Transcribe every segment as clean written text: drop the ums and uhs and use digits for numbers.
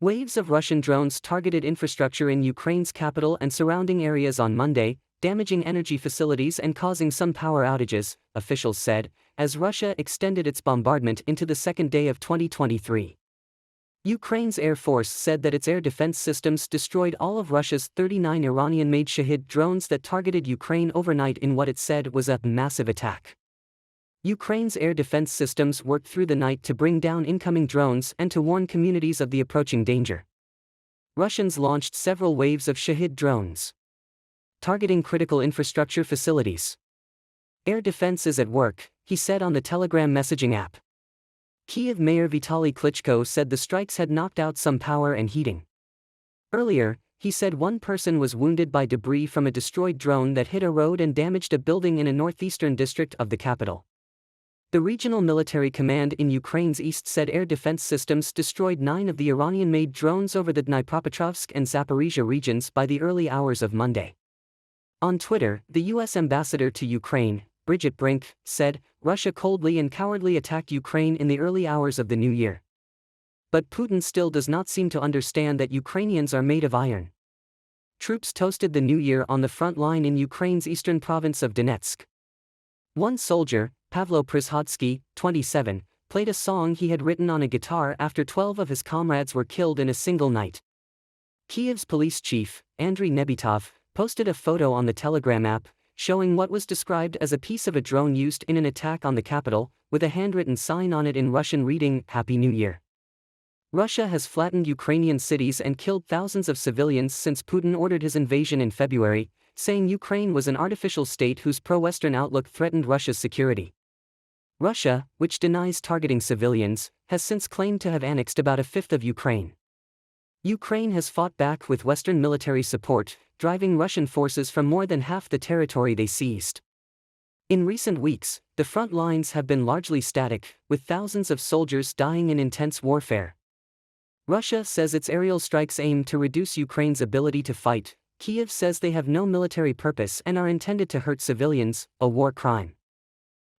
Waves of Russian drones targeted infrastructure in Ukraine's capital and surrounding areas on Monday, damaging energy facilities and causing some power outages, officials said, as Russia extended its bombardment into the second day of 2023. Ukraine's Air Force said that its air defense systems destroyed all of Russia's 39 Iranian-made Shahid drones that targeted Ukraine overnight in what it said was a massive attack. Ukraine's air defense systems worked through the night to bring down incoming drones and to warn communities of the approaching danger. Russians launched several waves of Shahid drones, targeting critical infrastructure facilities. Air defense is at work, he said on the Telegram messaging app. Kyiv Mayor Vitaly Klitschko said the strikes had knocked out some power and heating. Earlier, he said one person was wounded by debris from a destroyed drone that hit a road and damaged a building in a northeastern district of the capital. The regional military command in Ukraine's east said air defense systems destroyed 9 of the Iranian-made drones over the Dnipropetrovsk and Zaporizhia regions by the early hours of Monday. On Twitter, the U.S. ambassador to Ukraine, Bridget Brink, said, Russia coldly and cowardly attacked Ukraine in the early hours of the new year. But Putin still does not seem to understand that Ukrainians are made of iron. Troops toasted the new year on the front line in Ukraine's eastern province of Donetsk. One soldier, Pavlo Przychodsky, 27, played a song he had written on a guitar after 12 of his comrades were killed in a single night. Kyiv's police chief, Andriy Nebitov, posted a photo on the Telegram app, showing what was described as a piece of a drone used in an attack on the capital, with a handwritten sign on it in Russian reading, Happy New Year. Russia has flattened Ukrainian cities and killed thousands of civilians since Putin ordered his invasion in February, saying Ukraine was an artificial state whose pro-Western outlook threatened Russia's security. Russia, which denies targeting civilians, has since claimed to have annexed about a fifth of Ukraine. Ukraine has fought back with Western military support, driving Russian forces from more than half the territory they seized. In recent weeks, the front lines have been largely static, with thousands of soldiers dying in intense warfare. Russia says its aerial strikes aim to reduce Ukraine's ability to fight. Kyiv says they have no military purpose and are intended to hurt civilians, a war crime.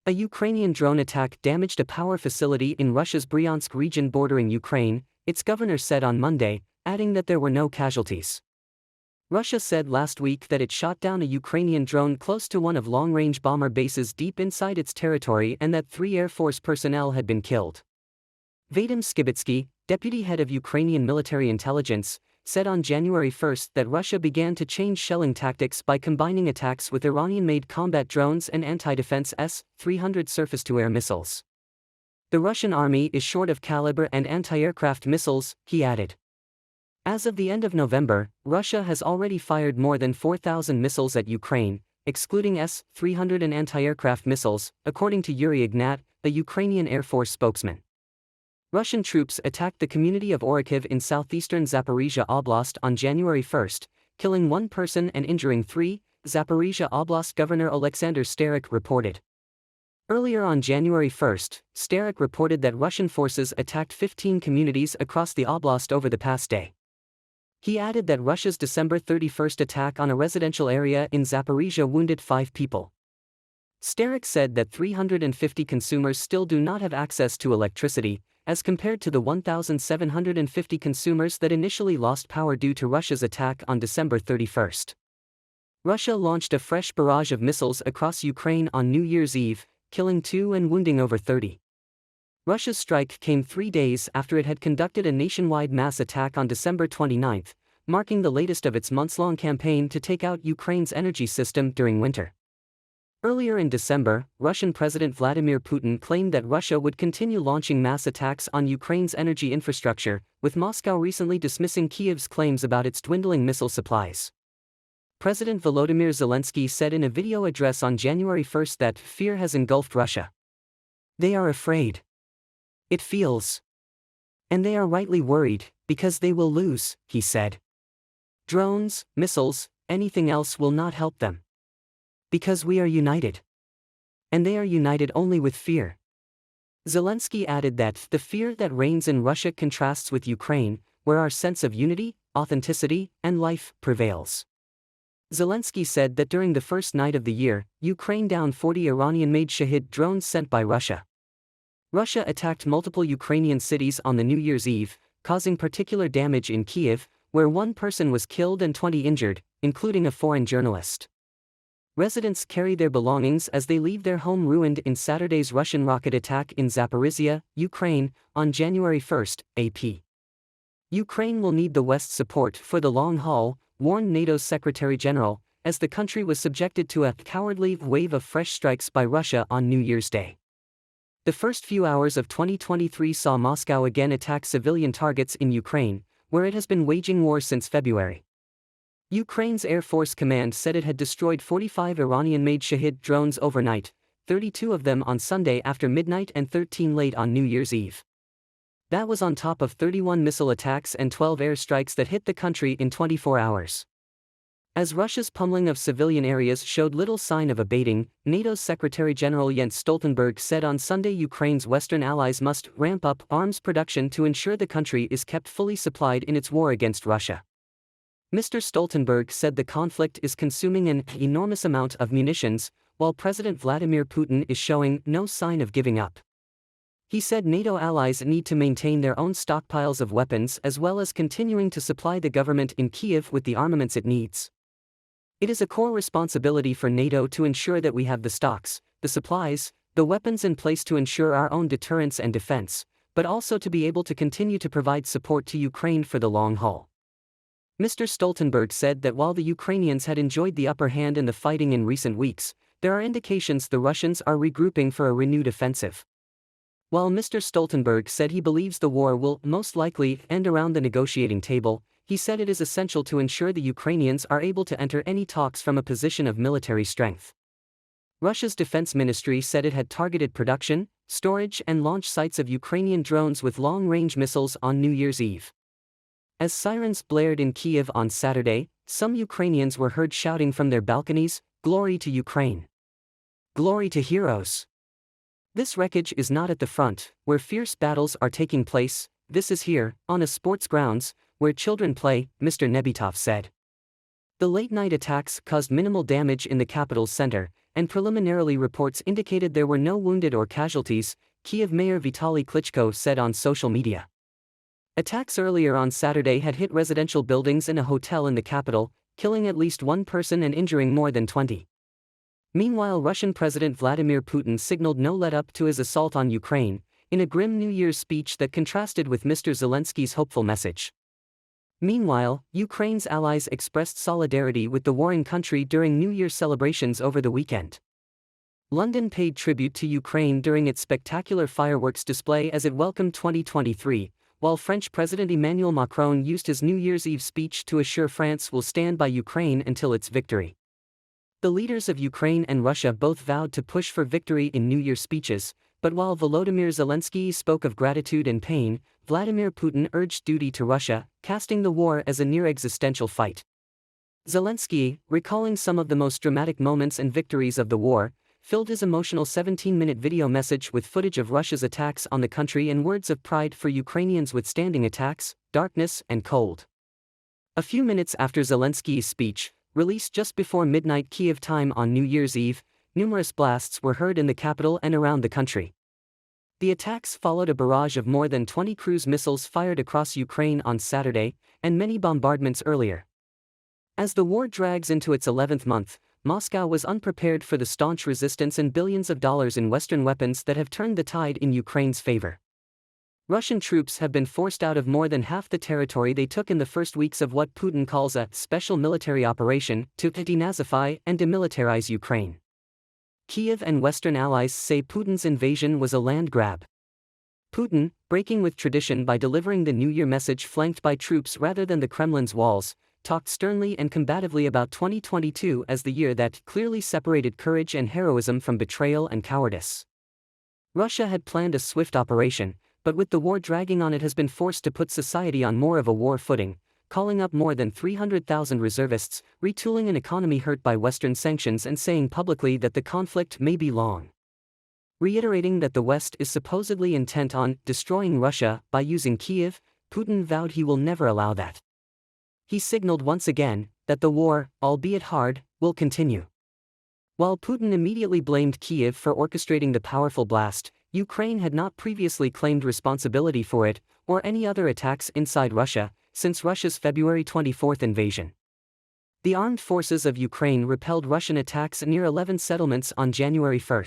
A Ukrainian drone attack damaged a power facility in Russia's Bryansk region bordering Ukraine, its governor said on Monday, adding that there were no casualties. Russia said last week that it shot down a Ukrainian drone close to one of long-range bomber bases deep inside its territory and that 3 Air Force personnel had been killed. Vadim Skibitsky, deputy head of Ukrainian military intelligence, said on January 1 that Russia began to change shelling tactics by combining attacks with Iranian-made combat drones and anti-defense S-300 surface-to-air missiles. The Russian army is short of caliber and anti-aircraft missiles, he added. As of the end of November, Russia has already fired more than 4,000 missiles at Ukraine, excluding S-300 and anti-aircraft missiles, according to Yuri Ignat, the Ukrainian Air Force spokesman. Russian troops attacked the community of Orikhiv in southeastern Zaporizhia Oblast on January 1, killing 1 person and injuring 3, Zaporizhia Oblast Governor Alexander Starik reported. Earlier on January 1, Starik reported that Russian forces attacked 15 communities across the oblast over the past day. He added that Russia's December 31 attack on a residential area in Zaporizhia wounded 5 people. Starik said that 350 consumers still do not have access to electricity, as compared to the 1,750 consumers that initially lost power due to Russia's attack on December 31. Russia launched a fresh barrage of missiles across Ukraine on New Year's Eve, killing 2 and wounding over 30. Russia's strike came 3 days after it had conducted a nationwide mass attack on December 29, marking the latest of its months-long campaign to take out Ukraine's energy system during winter. Earlier in December, Russian President Vladimir Putin claimed that Russia would continue launching mass attacks on Ukraine's energy infrastructure, with Moscow recently dismissing Kyiv's claims about its dwindling missile supplies. President Volodymyr Zelensky said in a video address on January 1 that fear has engulfed Russia. They are afraid. It feels. And they are rightly worried, because they will lose, he said. Drones, missiles, anything else will not help them. Because we are united. And they are united only with fear. Zelensky added that the fear that reigns in Russia contrasts with Ukraine, where our sense of unity, authenticity, and life prevails. Zelensky said that during the first night of the year, Ukraine downed 40 Iranian-made Shahid drones sent by Russia. Russia attacked multiple Ukrainian cities on the New Year's Eve, causing particular damage in Kyiv, where one person was killed and 20 injured, including a foreign journalist. Residents carry their belongings as they leave their home ruined in Saturday's Russian rocket attack in Zaporizhia, Ukraine, on January 1, AP. Ukraine will need the West's support for the long haul, warned NATO's Secretary General, as the country was subjected to a cowardly wave of fresh strikes by Russia on New Year's Day. The first few hours of 2023 saw Moscow again attack civilian targets in Ukraine, where it has been waging war since February. Ukraine's Air Force Command said it had destroyed 45 Iranian-made Shahid drones overnight, 32 of them on Sunday after midnight and 13 late on New Year's Eve. That was on top of 31 missile attacks and 12 airstrikes that hit the country in 24 hours. As Russia's pummeling of civilian areas showed little sign of abating, NATO's Secretary General Jens Stoltenberg said on Sunday Ukraine's Western allies must ramp up arms production to ensure the country is kept fully supplied in its war against Russia. Mr. Stoltenberg said the conflict is consuming an enormous amount of munitions, while President Vladimir Putin is showing no sign of giving up. He said NATO allies need to maintain their own stockpiles of weapons as well as continuing to supply the government in Kyiv with the armaments it needs. It is a core responsibility for NATO to ensure that we have the stocks, the supplies, the weapons in place to ensure our own deterrence and defense, but also to be able to continue to provide support to Ukraine for the long haul. Mr. Stoltenberg said that while the Ukrainians had enjoyed the upper hand in the fighting in recent weeks, there are indications the Russians are regrouping for a renewed offensive. While Mr. Stoltenberg said he believes the war will most likely end around the negotiating table, he said it is essential to ensure the Ukrainians are able to enter any talks from a position of military strength. Russia's defense ministry said it had targeted production, storage and launch sites of Ukrainian drones with long-range missiles on New Year's Eve. As sirens blared in Kyiv on Saturday, some Ukrainians were heard shouting from their balconies, "Glory to Ukraine! Glory to heroes!" This wreckage is not at the front, where fierce battles are taking place, this is here, on a sports grounds, where children play, Mr. Nebitov said. The late-night attacks caused minimal damage in the capital's center, and preliminarily reports indicated there were no wounded or casualties, Kyiv Mayor Vitaly Klitschko said on social media. Attacks earlier on Saturday had hit residential buildings and a hotel in the capital, killing at least one person and injuring more than 20. Meanwhile, Russian President Vladimir Putin signaled no let-up to his assault on Ukraine, in a grim New Year's speech that contrasted with Mr. Zelensky's hopeful message. Meanwhile, Ukraine's allies expressed solidarity with the warring country during New Year celebrations over the weekend. London paid tribute to Ukraine during its spectacular fireworks display as it welcomed 2023, while French President Emmanuel Macron used his New Year's Eve speech to assure France will stand by Ukraine until its victory. The leaders of Ukraine and Russia both vowed to push for victory in New Year's speeches, but while Volodymyr Zelensky spoke of gratitude and pain, Vladimir Putin urged duty to Russia, casting the war as a near-existential fight. Zelensky, recalling some of the most dramatic moments and victories of the war, filled his emotional 17-minute video message with footage of Russia's attacks on the country and words of pride for Ukrainians withstanding attacks, darkness, and cold. A few minutes after Zelensky's speech, released just before midnight Kyiv time on New Year's Eve, numerous blasts were heard in the capital and around the country. The attacks followed a barrage of more than 20 cruise missiles fired across Ukraine on Saturday, and many bombardments earlier. As the war drags into its 11th month, Moscow was unprepared for the staunch resistance and billions of dollars in Western weapons that have turned the tide in Ukraine's favor. Russian troops have been forced out of more than half the territory they took in the first weeks of what Putin calls a special military operation to denazify and demilitarize Ukraine. Kyiv and Western allies say Putin's invasion was a land grab. Putin, breaking with tradition by delivering the New Year message flanked by troops rather than the Kremlin's walls, talked sternly and combatively about 2022 as the year that clearly separated courage and heroism from betrayal and cowardice. Russia had planned a swift operation, but with the war dragging on it has been forced to put society on more of a war footing, calling up more than 300,000 reservists, retooling an economy hurt by Western sanctions and saying publicly that the conflict may be long. Reiterating that the West is supposedly intent on destroying Russia by using Kyiv, Putin vowed he will never allow that. He signaled once again that the war, albeit hard, will continue. While Putin immediately blamed Kyiv for orchestrating the powerful blast, Ukraine had not previously claimed responsibility for it, or any other attacks inside Russia, since Russia's February 24 invasion. The armed forces of Ukraine repelled Russian attacks near 11 settlements on January 1.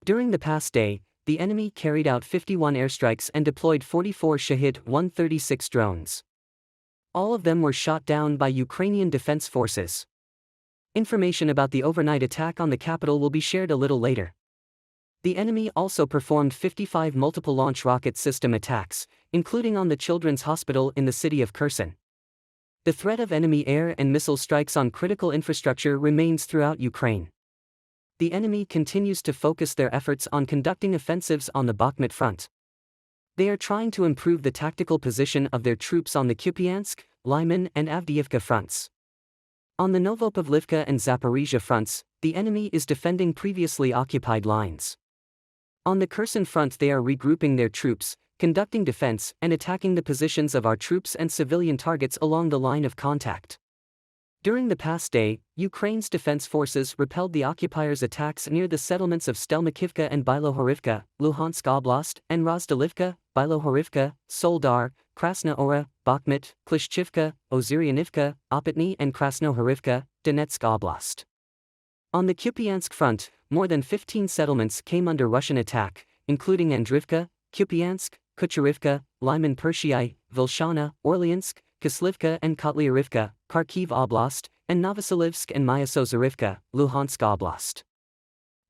During the past day, the enemy carried out 51 airstrikes and deployed 44 Shahid-136 drones. All of them were shot down by Ukrainian defense forces. Information about the overnight attack on the capital will be shared a little later. The enemy also performed 55 multiple launch rocket system attacks, including on the children's hospital in the city of Kherson. The threat of enemy air and missile strikes on critical infrastructure remains throughout Ukraine. The enemy continues to focus their efforts on conducting offensives on the Bakhmut front. They are trying to improve the tactical position of their troops on the Kupiansk, Lyman and Avdiivka fronts. On the Novopavlivka and Zaporizhia fronts, the enemy is defending previously occupied lines. On the Kherson front they are regrouping their troops, conducting defense and attacking the positions of our troops and civilian targets along the line of contact. During the past day, Ukraine's defense forces repelled the occupiers' attacks near the settlements of Stelmakivka and Bilohorivka, Luhansk Oblast, and Rozdalivka, Bilohorivka, Soldar, Krasnohora, Bakhmut, Klishchivka, Ozyryanivka, Opatny and Krasnohorivka, Donetsk Oblast. On the Kupiansk front, more than 15 settlements came under Russian attack, including Andrivka, Kupiansk, Kucherivka, Lyman Pershii, Vilshana, Orlyansk, Kislivka and Kotlyarivka, Kharkiv Oblast, and Novoselivsk and Myasozerivka, Luhansk Oblast.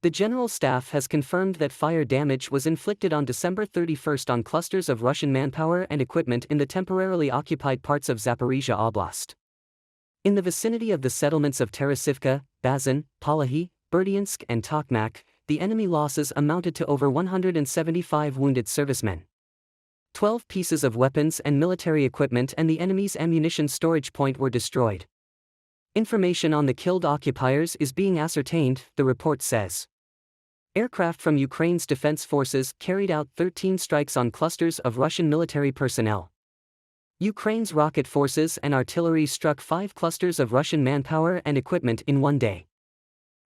The General Staff has confirmed that fire damage was inflicted on December 31 on clusters of Russian manpower and equipment in the temporarily occupied parts of Zaporizhia Oblast. In the vicinity of the settlements of Terasivka, Bazin, Palahi, Berdyansk and Tokmak, the enemy losses amounted to over 175 wounded servicemen. 12 pieces of weapons and military equipment and the enemy's ammunition storage point were destroyed. Information on the killed occupiers is being ascertained, the report says. Aircraft from Ukraine's defense forces carried out 13 strikes on clusters of Russian military personnel. Ukraine's rocket forces and artillery struck 5 clusters of Russian manpower and equipment in one day.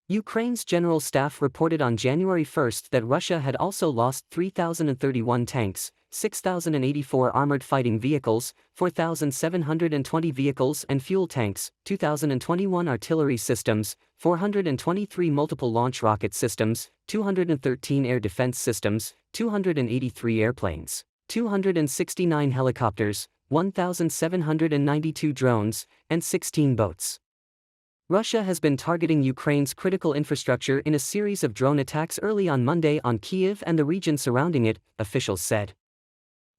Ukraine's General Staff reported on January 1 that Russia had also lost 3,031 tanks, 6,084 armored fighting vehicles, 4,720 vehicles and fuel tanks, 2,021 artillery systems, 423 multiple launch rocket systems, 213 air defense systems, 283 airplanes, 269 helicopters, 1,792 drones, and 16 boats. Russia has been targeting Ukraine's critical infrastructure in a series of drone attacks early on Monday on Kyiv and the region surrounding it, officials said.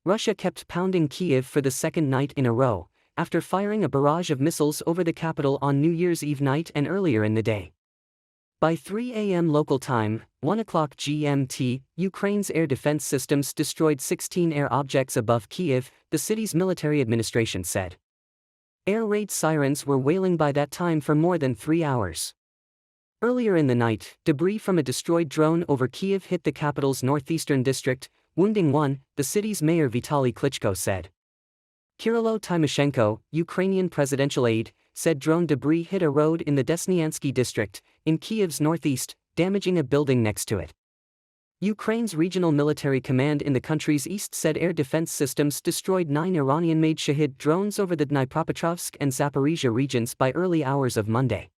Russia kept pounding Kyiv for the second night in a row, after firing a barrage of missiles over the capital on New Year's Eve night and earlier in the day. By 3 a.m. local time, 1 o'clock GMT, Ukraine's air defense systems destroyed 16 air objects above Kyiv, the city's military administration said. Air raid sirens were wailing by that time for more than 3 hours. Earlier in the night, debris from a destroyed drone over Kyiv hit the capital's northeastern district, wounding one, the city's mayor Vitaly Klitschko said. Kyrylo Tymoshenko, Ukrainian presidential aide, said drone debris hit a road in the Desnyansky district, in Kyiv's northeast, damaging a building next to it. Ukraine's regional military command in the country's east said air defense systems destroyed 9 Iranian-made Shahid drones over the Dnipropetrovsk and Zaporizhia regions by early hours of Monday.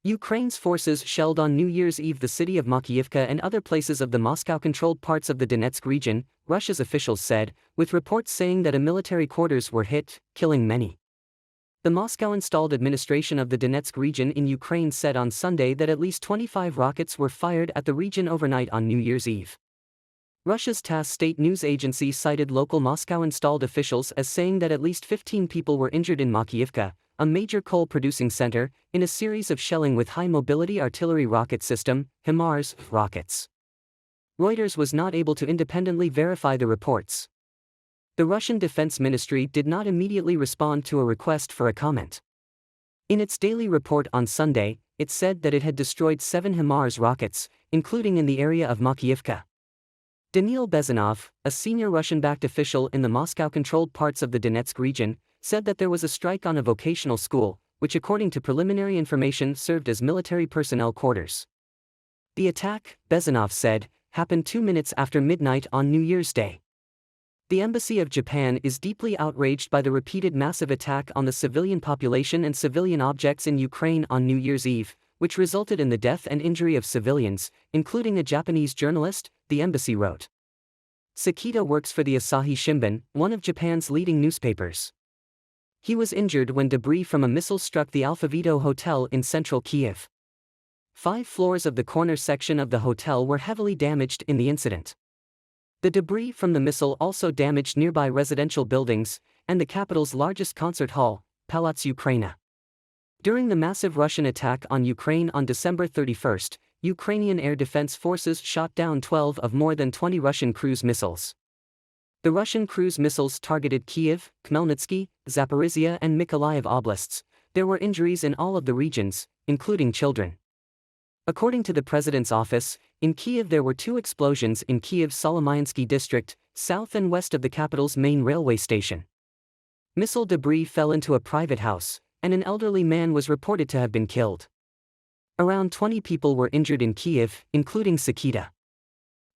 Ukraine's forces shelled on New Year's Eve the city of Makiyivka and other places of the Moscow-controlled parts of the Donetsk region, Russia's officials said, with reports saying that a military quarters were hit, killing many. The Moscow-installed administration of the Donetsk region in Ukraine said on Sunday that at least 25 rockets were fired at the region overnight on New Year's Eve. Russia's TASS state news agency cited local Moscow-installed officials as saying that at least 15 people were injured in Makiyivka, a major coal-producing center, in a series of shelling with high-mobility artillery rocket system, HIMARS, rockets. Reuters was not able to independently verify the reports. The Russian Defense Ministry did not immediately respond to a request for a comment. In its daily report on Sunday, it said that it had destroyed 7 HIMARS rockets, including in the area of Makiyivka. Daniil Bezanov, a senior Russian-backed official in the Moscow-controlled parts of the Donetsk region, said that there was a strike on a vocational school, which according to preliminary information served as military personnel quarters. The attack, Bezanov said, happened 2 minutes after midnight on New Year's Day. The Embassy of Japan is deeply outraged by the repeated massive attack on the civilian population and civilian objects in Ukraine on New Year's Eve, which resulted in the death and injury of civilians, including a Japanese journalist, the embassy wrote. Sakita works for the Asahi Shimbun, one of Japan's leading newspapers. He was injured when debris from a missile struck the Alphavito Hotel in central Kyiv. 5 floors of the corner section of the hotel were heavily damaged in the incident. The debris from the missile also damaged nearby residential buildings and the capital's largest concert hall, Palats Ukraina. During the massive Russian attack on Ukraine on December 31, Ukrainian air defense forces shot down 12 of more than 20 Russian cruise missiles. The Russian cruise missiles targeted Kyiv, Khmelnytsky, Zaporizhia and Mykolaiv oblasts. There were injuries in all of the regions, including children. According to the president's office, in Kyiv there were 2 explosions in Kyiv's Solomyansky district, south and west of the capital's main railway station. Missile debris fell into a private house, and an elderly man was reported to have been killed. Around 20 people were injured in Kyiv, including Sakita.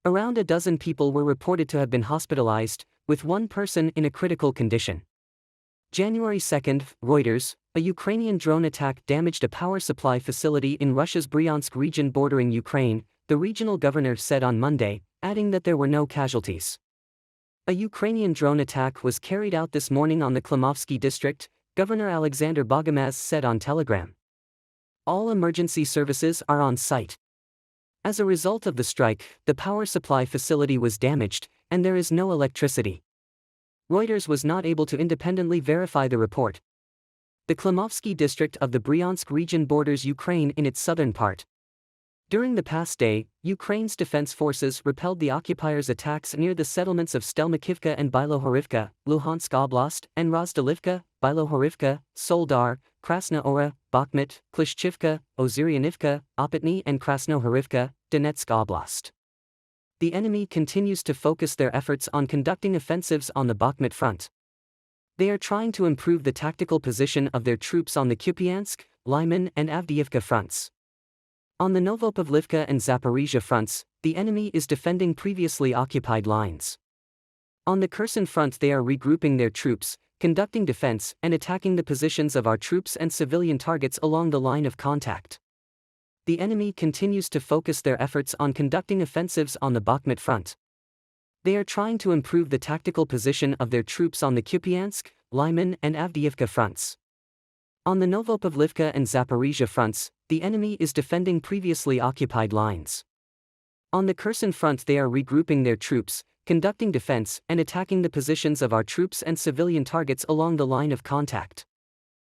Around a dozen people were reported to have been hospitalized, with one person in a critical condition. January 2, Reuters, a Ukrainian drone attack damaged a power supply facility in Russia's Bryansk region bordering Ukraine, the regional governor said on Monday, adding that there were no casualties. A Ukrainian drone attack was carried out this morning on the Klimovsky district, Governor Alexander Bogomaz said on Telegram. All emergency services are on site. As a result of the strike, the power supply facility was damaged, and there is no electricity. Reuters was not able to independently verify the report. The Klimovsky district of the Bryansk region borders Ukraine in its southern part. During the past day, Ukraine's defense forces repelled the occupiers' attacks near the settlements of Stelmakivka and Bilohorivka, Luhansk Oblast, and Rozdalivka, Bilohorivka, Soldar, Krasnohora, Bakhmut, Klishchivka, Ozyryanivka, Opatny and Krasnohorivka, Donetsk Oblast. The enemy continues to focus their efforts on conducting offensives on the Bakhmut front. They are trying to improve the tactical position of their troops on the Kupiansk, Lyman and Avdiivka fronts. On the Novopavlivka and Zaporizhia fronts, the enemy is defending previously occupied lines. On the Kherson front they are regrouping their troops, conducting defense and attacking the positions of our troops and civilian targets along the line of contact. The enemy continues to focus their efforts on conducting offensives on the Bakhmut front. They are trying to improve the tactical position of their troops on the Kupiansk, Lyman and Avdiivka fronts. On the Novopavlivka and Zaporizhia fronts, the enemy is defending previously occupied lines. On the Kherson front they are regrouping their troops, conducting defense and attacking the positions of our troops and civilian targets along the line of contact.